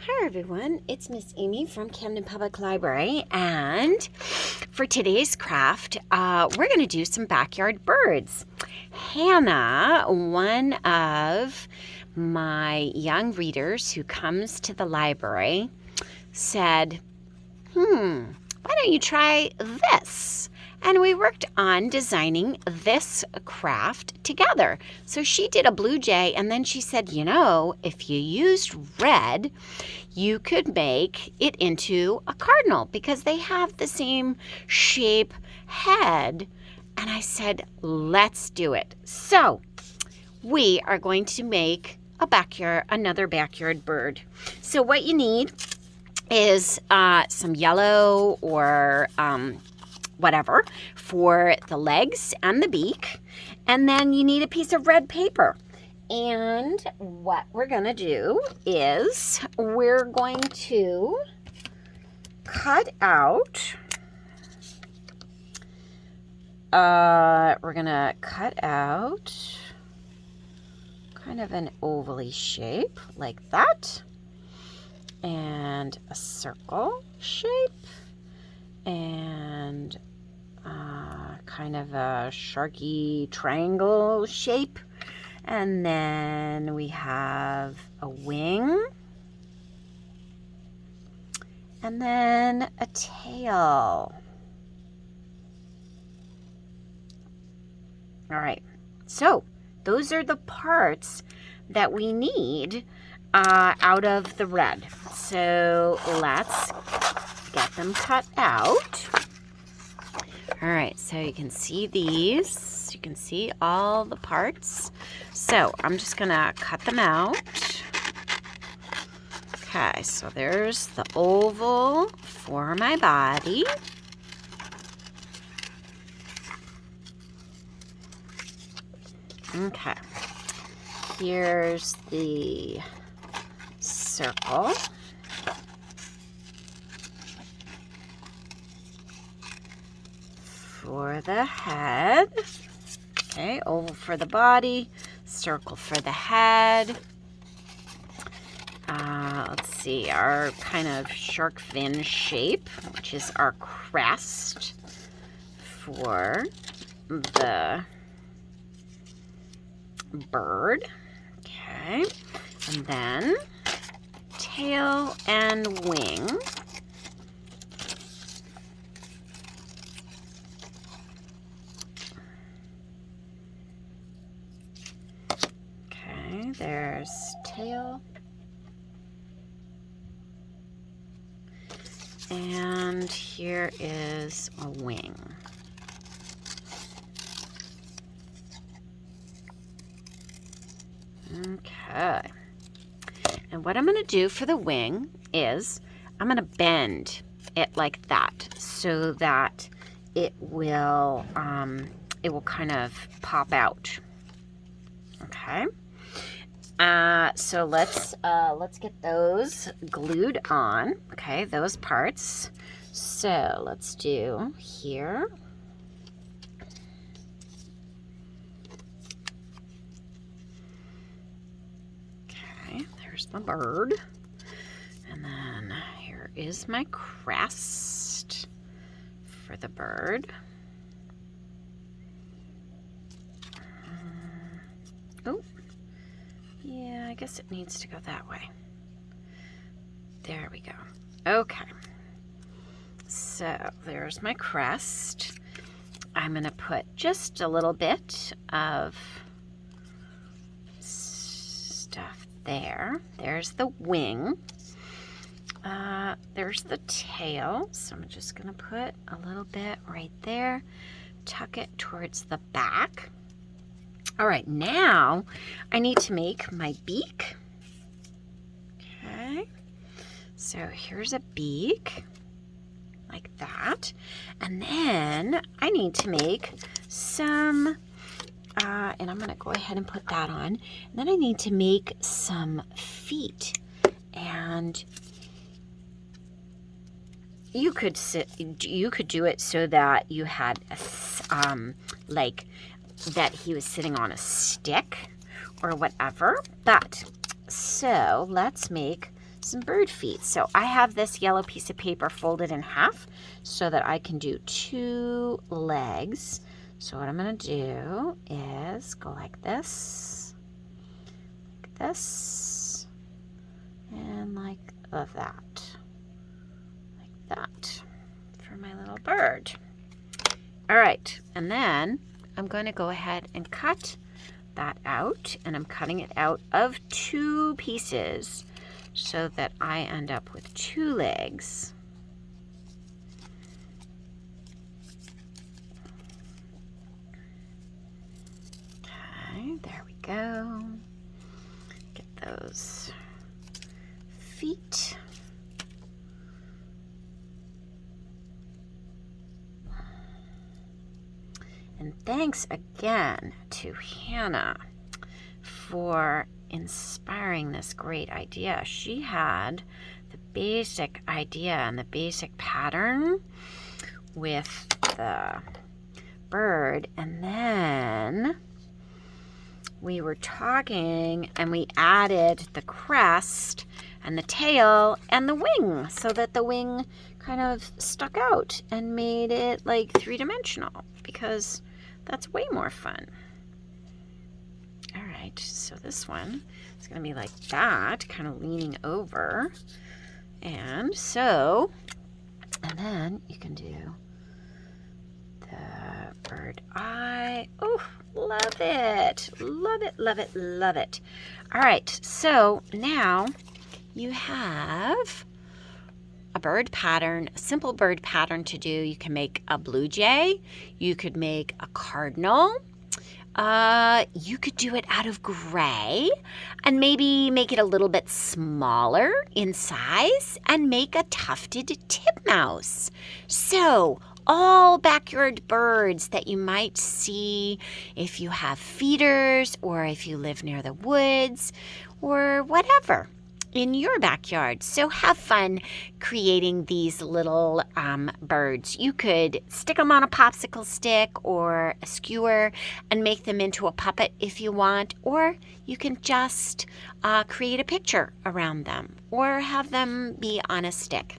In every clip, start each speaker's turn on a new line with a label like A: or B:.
A: Hi everyone, it's Miss Amy from Camden Public Library, and for today's craft, we're going to do some backyard birds. Hannah, one of my young readers who comes to the library, said, why don't you try this? And we worked on designing this craft together. So she did a blue jay, and then she said, if you used red, you could make it into a cardinal because they have the same shape head. And I said, let's do it. So we are going to make another backyard bird. So what you need is some yellow or whatever for the legs and the beak. And then you need a piece of red paper. And what we're going to do is we're going to cut out, kind of an ovally shape like that, and a circle shape, and kind of a sharky triangle shape. And then we have a wing, and then a tail. All right, so those are the parts that we need out of the red. So let's get them cut out. All right, so you can see these. You can see all the parts. So I'm just gonna cut them out. Okay, so there's the oval for my body. Okay, here's the circle. For the head. Okay, oval for the body, circle for the head. Let's see, our kind of shark fin shape, which is our crest for the bird. Okay, and then tail and wing. Okay, there's tail. And here is a wing. Okay. And what I'm going to do for the wing is I'm going to bend it like that so that it will kind of pop out. Okay. So let's get those glued on. Okay, those parts. So let's do here. Okay, there's my bird. And then here is my crest for the bird. Oh. Yeah, I guess it needs to go that way. There we go. Okay. So there's my crest. I'm going to put just a little bit of stuff there. There's the wing. There's the tail. So I'm just going to put a little bit right there. Tuck it towards the back. All right, now I need to make my beak. Okay, so here's a beak like that. And then I need to make some, and I'm gonna go ahead and put that on. And then I need to make some feet. And you could do it so that you had like that he was sitting on a stick or whatever. But so let's make some bird feet. So I have this yellow piece of paper folded in half so that I can do 2 legs. So what I'm going to do is go like this, and like that, for my little bird. All right, and then I'm going to go ahead and cut that out, and I'm cutting it out of 2 pieces so that I end up with 2 legs. Okay, there we go. Get those feet. And thanks again to Hannah for inspiring this great idea. She had the basic idea and the basic pattern with the bird, and then we were talking and we added the crest and the tail and the wing so that the wing kind of stuck out and made it like 3-dimensional, because that's way more fun. All right, so this one is going to be like that, kind of leaning over. And then you can do the bird eye. Oh, love it. Love it, love it, love it. All right, so now you have a bird pattern, a simple bird pattern to do. You can make a blue jay. You could make a cardinal. You could do it out of gray and maybe make it a little bit smaller in size and make a tufted titmouse. So all backyard birds that you might see if you have feeders or if you live near the woods or whatever in your backyard. So have fun creating these little birds. You could stick them on a popsicle stick or a skewer and make them into a puppet if you want, or you can just create a picture around them or have them be on a stick.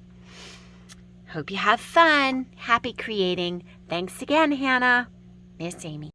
A: Hope you have fun. Happy creating. Thanks again, Hannah. Miss Amy.